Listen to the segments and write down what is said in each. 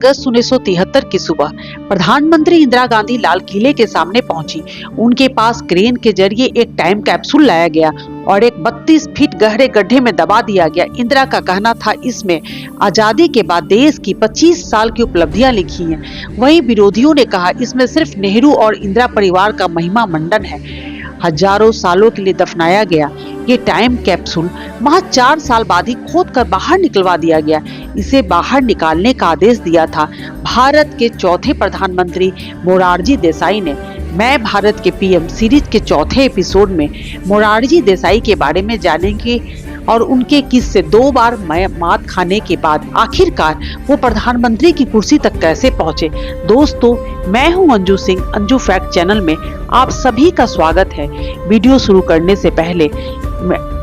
अगस्त 1973 की सुबह प्रधानमंत्री इंदिरा गांधी लाल किले के सामने पहुंची। उनके पास क्रेन के जरिए एक टाइम कैप्सूल लाया गया और एक 32 फीट गहरे गड्ढे में दबा दिया गया। इंदिरा का कहना था इसमें आजादी के बाद देश की 25 साल की उपलब्धियां लिखी हैं। वहीं विरोधियों ने कहा इसमें सिर्फ नेहरू और इंदिरा परिवार का महिमा मंडन है। हजारों सालों के लिए दफनाया गया ये टाइम कैप्सूल महज 4 साल बाद ही खोद कर बाहर निकलवा दिया गया। इसे बाहर निकालने का आदेश दिया था भारत के चौथे प्रधानमंत्री मोरारजी देसाई ने। मैं भारत के पीएम सीरीज के चौथे एपिसोड में मोरारजी देसाई के बारे में जानेंगे और उनके किस्से 2 बार मात खाने के बाद आखिरकार वो प्रधानमंत्री की कुर्सी तक कैसे पहुंचे। दोस्तों, मैं हूं अंजू सिंह। अंजू फैक्ट चैनल में आप सभी का स्वागत है। वीडियो शुरू करने से पहले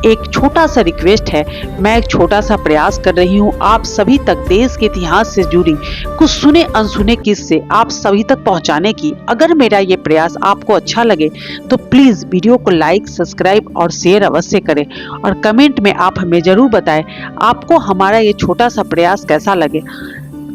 एक छोटा सा रिक्वेस्ट है। मैं एक छोटा सा प्रयास कर रही हूं आप सभी तक देश के इतिहास से जुड़ी कुछ सुने अनसुने किस्से आप सभी तक पहुंचाने की। अगर मेरा ये प्रयास आपको अच्छा लगे तो प्लीज वीडियो को लाइक, सब्सक्राइब और शेयर अवश्य करें और कमेंट में आप हमें जरूर बताएं आपको हमारा ये छोटा सा प्रयास कैसा लगे।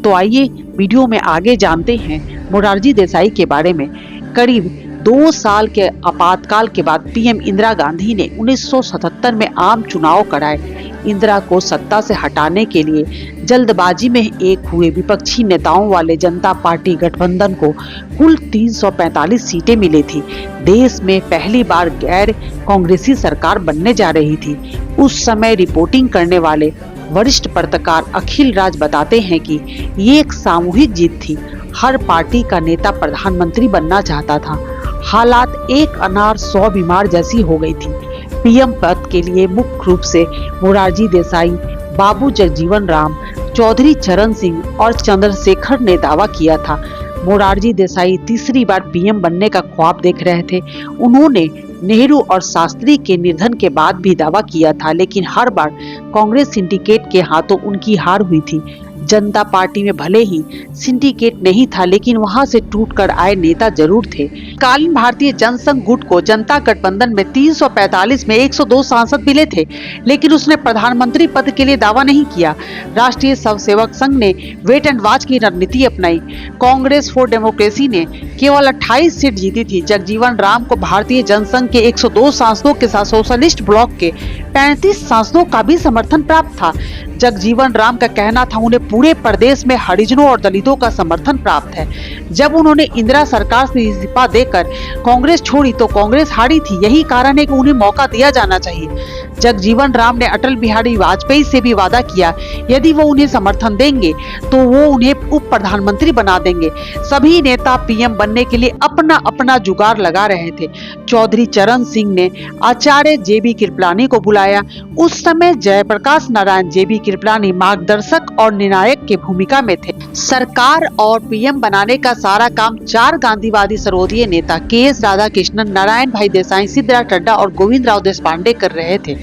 तो आइए वीडियो में आगे जानते हैं मोरारजी देसाई के बारे में। करीब 2 साल के आपातकाल के बाद पीएम इंदिरा गांधी ने 1977 में आम चुनाव कराए। इंदिरा को सत्ता से हटाने के लिए जल्दबाजी में एक हुए विपक्षी नेताओं वाले जनता पार्टी गठबंधन को कुल 345 सीटें मिली थी। देश में पहली बार गैर कांग्रेसी सरकार बनने जा रही थी। उस समय रिपोर्टिंग करने वाले वरिष्ठ पत्रकार अखिल राज बताते हैं कि ये एक सामूहिक जीत थी। हर पार्टी का नेता प्रधानमंत्री बनना चाहता था। हालात एक अनार 100 बीमार जैसी हो गई थी। पीएम पद के लिए मुख्य रूप से मोरारजी देसाई, बाबू जगजीवन राम, चौधरी चरण सिंह और चंद्रशेखर ने दावा किया था। मोरारजी देसाई तीसरी बार पीएम बनने का ख्वाब देख रहे थे। उन्होंने नेहरू और शास्त्री के निधन के बाद भी दावा किया था, लेकिन हर बार कांग्रेस सिंडिकेट के हाथों उनकी हार हुई थी। जनता पार्टी में भले ही सिंडिकेट नहीं था, लेकिन वहां से टूटकर आए नेता जरूर थे। कालीन भारतीय जनसंघ गुट को जनता गठबंधन में 345 में 102 सांसद मिले थे, लेकिन उसने प्रधानमंत्री पद के लिए दावा नहीं किया। राष्ट्रीय स्वसेवक संघ ने वेट एंड वॉच की रणनीति अपनाई। कांग्रेस फॉर डेमोक्रेसी ने केवल 28 सीट जीती थी। जगजीवन राम को भारतीय जनसंघ के 102 सांसदों के साथ सोशलिस्ट ब्लॉक के 35 सांसदों का भी समर्थन प्राप्त था। जगजीवन राम का कहना था उन्हें पूरे प्रदेश में हरिजनों और दलितों का समर्थन प्राप्त है। जब उन्होंने इंदिरा सरकार से इस्तीफा देकर कांग्रेस छोड़ी तो कांग्रेस हारी थी। यही कारण है कि उन्हें मौका दिया जाना चाहिए। जगजीवन राम ने अटल बिहारी वाजपेयी से भी वादा किया यदि वो उन्हें समर्थन देंगे तो वो उन्हें उप प्रधानमंत्री बना देंगे। सभी नेता पीएम बनने के लिए अपना अपना जुगाड़ लगा रहे थे। चौधरी चरण सिंह ने आचार्य जेबी कृपलानी को बुलाया। उस समय जयप्रकाश नारायण जेबी कृपलानी मार्गदर्शक और निर्णायक की भूमिका में थे। सरकार और पीएम बनाने का सारा काम 4 गांधीवादी सर्वोदय नेता के.एस. राधाकृष्णन, नारायण भाई देसाई, सिद्धराज टड्डा और गोविंद राव देशपांडे कर रहे थे।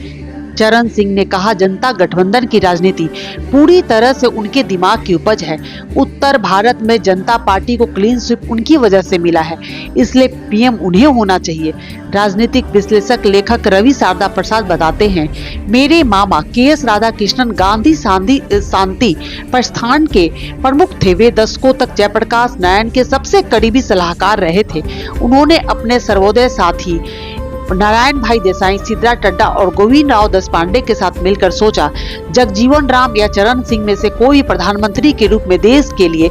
चरण सिंह ने कहा जनता गठबंधन की राजनीति पूरी तरह से उनके दिमाग की उपज है। उत्तर भारत में जनता पार्टी को क्लीन स्वीप उनकी वजह से मिला है, इसलिए पीएम उन्हें होना चाहिए। राजनीतिक विश्लेषक लेखक रवि शारदा प्रसाद बताते हैं मेरे मामा के.एस. राधाकृष्णन गांधी शांति प्रस्थान के प्रमुख थे। वे दशकों तक जयप्रकाश नारायण के सबसे करीबी सलाहकार रहे थे। उन्होंने अपने सर्वोदय साथी नारायण भाई देसाई, सिद्धराज टड्डा और गोविंद राव देशपांडे के साथ मिलकर सोचा जगजीवन राम या चरण सिंह में से कोई प्रधानमंत्री के रूप में देश के लिए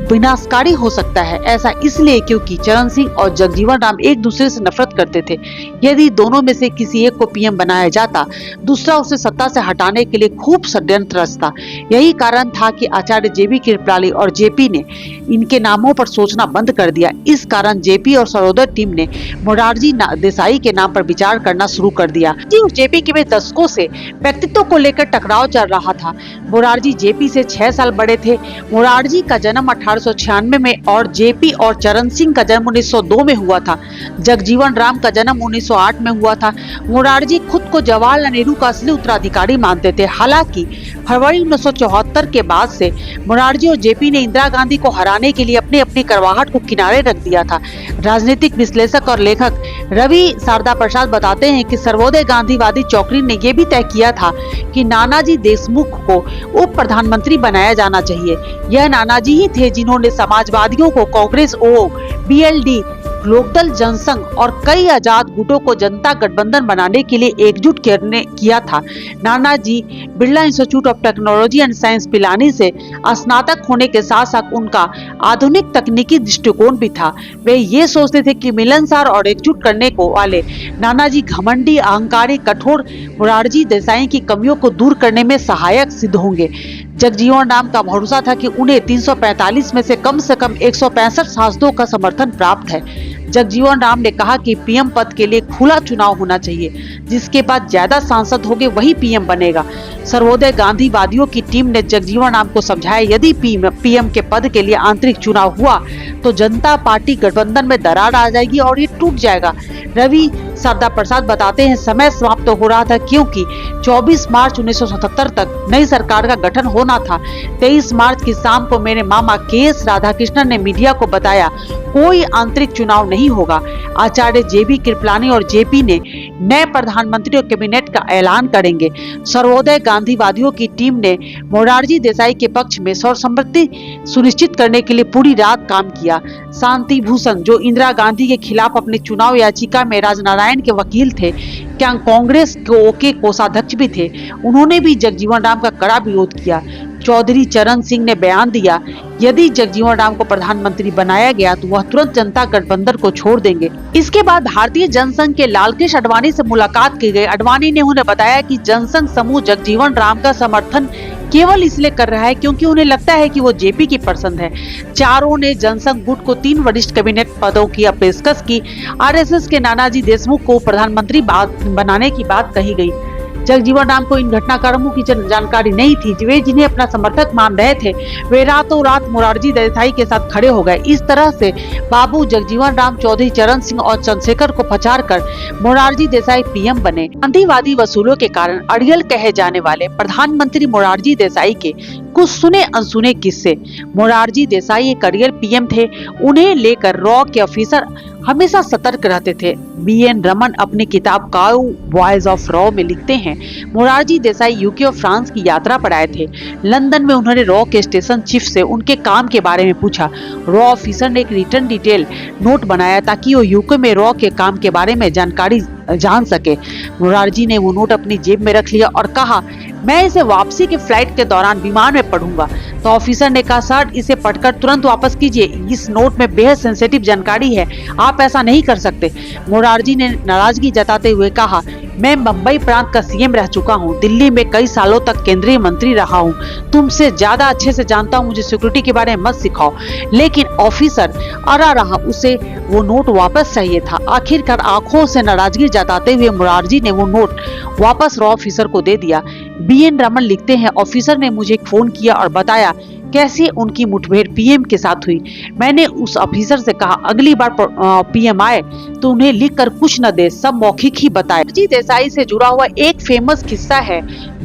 विनाशकारी हो सकता है। ऐसा इसलिए क्योंकि चरण सिंह और जगजीवन राम एक दूसरे से नफरत करते थे। यदि दोनों में से किसी एक को पीएम बनाया जाता, दूसरा उसे सत्ता से हटाने के लिए खूब षड्यंत्र रचता। यही कारण था कि आचार्य जेबी कृपलानी और जेपी ने इनके नामों पर सोचना बंद कर दिया। इस कारण जेपी और सर्वोदय टीम ने मोरारजी देसाई के नाम पर विचार करना शुरू कर दिया। जेपी के वे दशकों से व्यक्तित्व को लेकर टकराव चल रहा था। मोरारजी जेपी से 6 साल बड़े थे। मोरारजी का जन्म 18 1996 में और जेपी और चरण सिंह का जन्म 1902 में हुआ था। जगजीवन राम का जन्म 1908 में हुआ था। मोरारजी खुद को जवाहरलाल नेहरू का असली उत्तराधिकारी मानते थे। हालांकि फरवरी 1974 के बाद से मोरारजी और जेपी ने इंदिरा गांधी को हराने के लिए अपनी अपनी करवाहट को किनारे रख दिया था। राजनीतिक विश्लेषक और लेखक रवि शारदा प्रसाद बताते हैं कि सर्वोदय गांधीवादी चौकड़ी ने यह भी तय किया था कि नानाजी देशमुख को उप प्रधानमंत्री बनाया जाना चाहिए। यह नानाजी ही थे जिन्होंने समाजवादियों को कांग्रेस ओ बीएलडी लोकदल जनसंघ और कई आजाद गुटों को जनता गठबंधन बनाने के लिए एकजुट किया था। Nanaji Birla institute of technology and science Pilani से स्नातक होने के साथ साथ उनका आधुनिक तकनीकी दृष्टिकोण भी था। वे ये सोचते थे कि मिलनसार और एकजुट करने को वाले नानाजी घमंडी, अहंकारी, कठोर मोरारजी देसाई की कमियों को दूर करने में सहायक सिद्ध होंगे। जगजीवन राम का भरोसा था कि उन्हें 345 में से कम 165 सांसदों का समर्थन प्राप्त है। जगजीवन राम ने कहा कि पीएम पद के लिए खुला चुनाव होना चाहिए, जिसके बाद ज्यादा सांसद होंगे वही पीएम बनेगा। सर्वोदय गांधीवादियों की टीम ने जगजीवन राम को समझाया यदि पीएम के पद के लिए आंतरिक चुनाव हुआ तो जनता पार्टी गठबंधन में दरार आ जाएगी और ये टूट जाएगा। रवि शारदा प्रसाद बताते हैं समय समाप्त हो रहा था क्योंकि 24 मार्च 1977 तक नई सरकार का गठन होना था। 23 मार्च की शाम को मेरे मामा के.एस. राधाकृष्णन ने मीडिया को बताया कोई आंतरिक चुनाव नहीं होगा। आचार्य जेबी कृपलानी और जेपी ने नए प्रधानमंत्री और कैबिनेट का ऐलान करेंगे। सर्वोदय गांधीवादियों की टीम ने मोरारजी देसाई के पक्ष में सर्वसम्मति सुनिश्चित करने के लिए पूरी रात काम किया। शांति भूषण जो इंदिरा गांधी के खिलाफ अपनी चुनाव याचिका में राजनारायण के वकील थे, क्या कांग्रेस के कोषाध्यक्ष भी थे, उन्होंने भी जगजीवन राम का कड़ा विरोध किया। चौधरी चरण सिंह ने बयान दिया यदि जगजीवन राम को प्रधानमंत्री बनाया गया तो वह तुरंत जनता गठबंधन को छोड़ देंगे। इसके बाद भारतीय जनसंघ के लालकृष्ण आडवाणी से मुलाकात की गई। आडवाणी ने उन्हें बताया कि जनसंघ समूह जगजीवन राम का समर्थन केवल इसलिए कर रहा है क्योंकि उन्हें लगता है कि वो जेपी की पसंद है। चारों ने जनसंघ गुट को 3 वरिष्ठ कैबिनेट पदों की पेशकश की। आरएसएस के नानाजी देशमुख को प्रधानमंत्री बनाने की बात कही गई। जगजीवन राम को इन घटनाक्रमों की जानकारी नहीं थी। वे जिन्हें अपना समर्थक मान रहे थे वे रातों रात मोरारजी देसाई के साथ खड़े हो गए। इस तरह से बाबू जगजीवन राम, चौधरी चरण सिंह और चंद्रशेखर को पछाड़ कर मोरारजी देसाई पीएम बने। गांधीवादी वसूलों के कारण अड़ियल कहे जाने वाले प्रधानमंत्री मोरारजी देसाई के कुछ सुने अनसुने किस्से। मोरारजी देसाई एक अड़ियल पीएम थे। उन्हें लेकर रॉ के ऑफिसर हमेशा सतर्क रहते थे। बी.एन. रमन अपनी किताब काउ बॉयज ऑफ रॉ में लिखते हैं मोरारजी देसाई यूके और फ्रांस की यात्रा पर आए थे। लंदन में उन्होंने रॉ के स्टेशन चीफ से उनके काम के बारे में पूछा। रॉ ऑफिसर ने एक रिटर्न डिटेल नोट बनाया ताकि वो यूके में रॉ के काम के बारे में जानकारी जान सके। मोरारजी ने वो नोट अपनी जेब में रख लिया और कहा मैं इसे वापसी के फ्लाइट के दौरान विमान में पढ़ूंगा। तो ऑफिसर ने कहा सर इसे पढ़कर तुरंत वापस कीजिए, इस नोट में बेहद सेंसिटिव जानकारी है, आप ऐसा नहीं कर सकते। मोरारजी ने नाराजगी जताते हुए कहा मैं मुंबई प्रांत का सीएम रह चुका हूँ, दिल्ली में कई सालों तक केंद्रीय मंत्री रहा हूँ, तुमसे ज्यादा अच्छे से जानता हूँ, मुझे सिक्योरिटी के बारे में मत सिखाओ। लेकिन ऑफिसर अड़ा रहा, उसे वो नोट वापस चाहिए था। आखिरकार आंखों से नाराजगी जताते हुए मोरारजी ने वो नोट वापस रॉ ऑफिसर को दे दिया। बी.एन. रमन लिखते हैं ऑफिसर ने मुझे फोन किया और बताया कैसे उनकी मुठभेड़ पीएम के साथ हुई। मैंने उस ऑफिसर से कहा अगली बार पीएम आए तो उन्हें लिखकर कुछ न दे, सब मौखिक ही बताए। मोरारजी देसाई से जुड़ा हुआ एक फेमस किस्सा है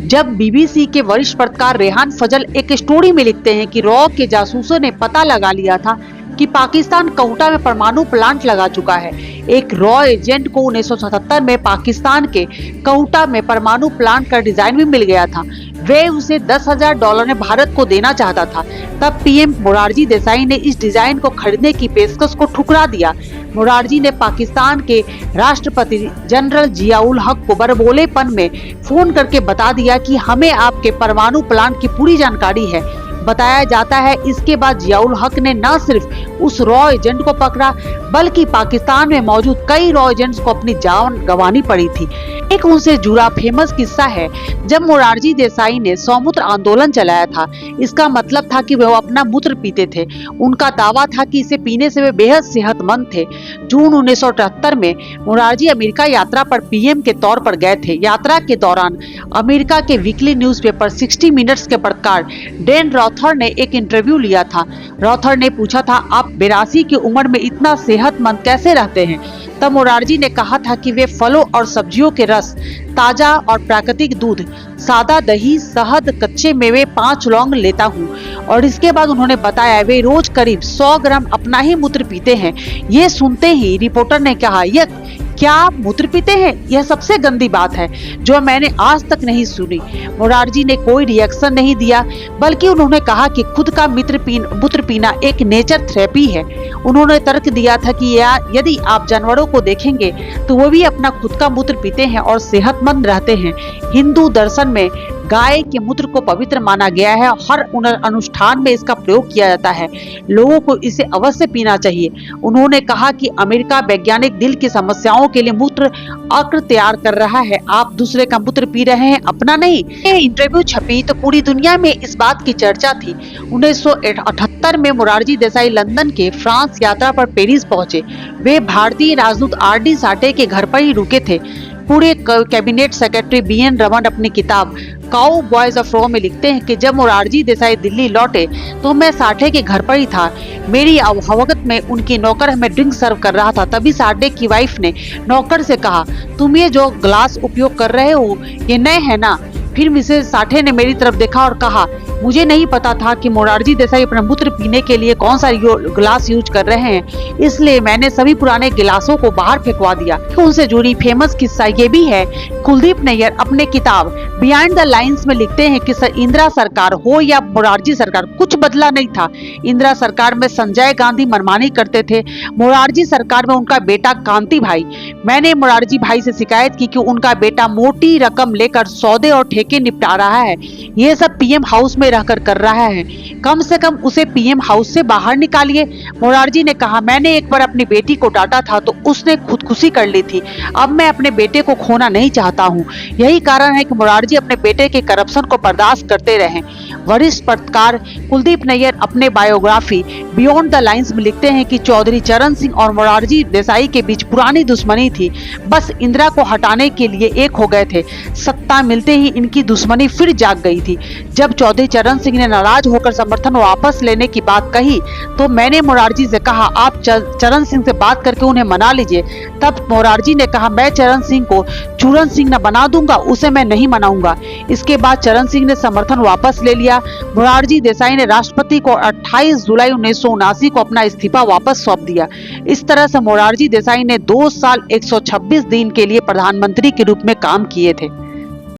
जब बीबीसी के वरिष्ठ पत्रकार रेहान फजल एक स्टोरी में लिखते हैं कि रॉ के जासूसों ने पता लगा लिया था कि पाकिस्तान कौटा में परमाणु प्लांट लगा चुका है। एक रॉ एजेंट को 1977 में पाकिस्तान के कौटा में परमाणु प्लांट का डिजाइन भी मिल गया था। वे उसे $10,000 में भारत को देना चाहता था। तब पीएम मोरारजी देसाई ने इस डिजाइन को खरीदने की पेशकश को ठुकरा दिया। मोरारजी ने पाकिस्तान के राष्ट्रपति जनरल जियाउल हक को बरबोलेपन में फोन करके बता दिया कि हमें आपके परमाणु प्लांट की पूरी जानकारी है। बताया जाता है इसके बाद जियाउल हक ने न सिर्फ उस रॉ एजेंट को पकड़ा बल्कि पाकिस्तान में मौजूद कई रॉ एजेंट्स को अपनी जान गंवानी पड़ी थी। एक उनसे जुड़ा फेमस किस्सा है जब मोरारजी देसाई ने सौमूत्र आंदोलन चलाया था। इसका मतलब था कि वह अपना मूत्र पीते थे। उनका दावा था कि इसे पीने से वे बेहद सेहतमंद थे। जून 1978 में मोरारजी अमेरिका यात्रा पर पीएम के तौर पर गए थे। यात्रा के दौरान अमेरिका के वीकली न्यूज़पेपर 60 मिनट्स के पत्रकार डैन रॉथ रॉथर ने एक इंटरव्यू लिया था। रॉथर ने पूछा था, आप 82 की उम्र में इतना सेहतमंद कैसे रहते हैं? तब मोरारजी ने कहा था कि वे फलों और सब्जियों के रस, ताजा और प्राकृतिक दूध, सादा दही, शहद, कच्चे मेवे, 5 लौंग लेता हूँ। और इसके बाद उन्होंने बताया वे रोज करीब 100 ग्राम अपना ही मूत्र पीते हैं। ये सुनते ही रिपोर्टर ने कहा, यह क्या आप मूत्र पीते हैं? यह सबसे गंदी बात है जो मैंने आज तक नहीं सुनी। मोरारजी ने कोई रिएक्शन नहीं दिया, बल्कि उन्होंने कहा कि खुद का मूत्र पीना एक नेचर थेरेपी है। उन्होंने तर्क दिया था कि यदि आप जानवरों को देखेंगे तो वो भी अपना खुद का मूत्र पीते हैं और सेहतमंद रहते हैं। हिंदू दर्शन में गाय के मूत्र को पवित्र माना गया है। हर अनुष्ठान में इसका प्रयोग किया जाता है। लोगों को इसे अवश्य पीना चाहिए। उन्होंने कहा कि अमेरिका वैज्ञानिक दिल की समस्याओं के लिए मूत्र अर्क तैयार कर रहा है। आप दूसरे का मूत्र पी रहे हैं, अपना नहीं। ये इंटरव्यू छपी तो पूरी दुनिया में इस बात की चर्चा थी। 1978 में मोरारजी देसाई लंदन के फ्रांस यात्रा पर पेरिस पहुंचे। वे भारतीय राजदूत आर.डी. साठे के घर पर ही रुके थे। पूरे कैबिनेट सेक्रेटरी बी.एन. रमन अपनी किताब काउ बॉयज ऑफ रॉ में लिखते हैं कि जब मोरारजी देसाई दिल्ली लौटे तो मैं साठे के घर पर ही था। मेरी अवगत में उनकी नौकर हमें ड्रिंक सर्व कर रहा था। तभी साठे की वाइफ ने नौकर से कहा, तुम ये जो ग्लास उपयोग कर रहे हो ये नए है ना? फिर मिसेस साठे ने मेरी तरफ देखा और कहा, मुझे नहीं पता था कि मोरारजी देसाई अपना मूत्र पीने के लिए कौन सा गिलास यूज कर रहे हैं, इसलिए मैंने सभी पुराने गिलासों को बाहर फेंकवा दिया। उनसे जुड़ी फेमस किस्सा ये भी है। कुलदीप नैयर अपने किताब बिहाइंड द लाइन्स में लिखते हैं कि इंदिरा सरकार हो या मोरारजी सरकार, कुछ बदला नहीं था। इंदिरा सरकार में संजय गांधी मनमानी करते थे, मोरारजी सरकार में उनका बेटा कांति भाई। मैंने मोरारजी भाई से शिकायत की कि उनका बेटा मोटी रकम लेकर सौदे और ठेके निपटा रहा है। ये सब पीएम हाउस में रहकर कर रहा है। कम से कम उसे पीएम हाउस से बाहर निकालिए। मोरारजी ने कहा, मैंने एक बार अपनी बेटी को डांटा था तो उसने खुदकुशी कर ली थी। अब मैं अपने बेटे को खोना नहीं चाहता हूँ। यही कारण है कि मोरारजी अपने बेटे के करप्शन को बर्दाश्त करते रहे। वरिष्ठ पत्रकार कुलदीप नैयर अपने बायोग्राफी बियॉन्ड द लाइन्स में लिखते हैं कि चौधरी चरण सिंह और मोरारजी देसाई के बीच पुरानी दुश्मनी थी। बस इंदिरा को हटाने के लिए एक हो गए थे। सत्ता मिलते ही इनकी दुश्मनी फिर जाग गई थी। जब चौधरी चरण सिंह ने नाराज होकर समर्थन वापस लेने की बात कही तो मैंने मोरारजी से कहा, आप चरण सिंह से बात करके उन्हें मना लीजिए। तब मोरारजी ने कहा, मैं चरण सिंह को चूरन सिंह न बना दूंगा, उसे मैं नहीं मनाऊंगा। इसके बाद चरण सिंह ने समर्थन वापस ले लिया। मोरारजी देसाई ने राष्ट्रपति को 28 जुलाई 1979 को अपना इस्तीफा वापस सौंप दिया। इस तरह से मोरारजी देसाई ने 2 साल 126 दिन के लिए प्रधानमंत्री के रूप में काम किए थे।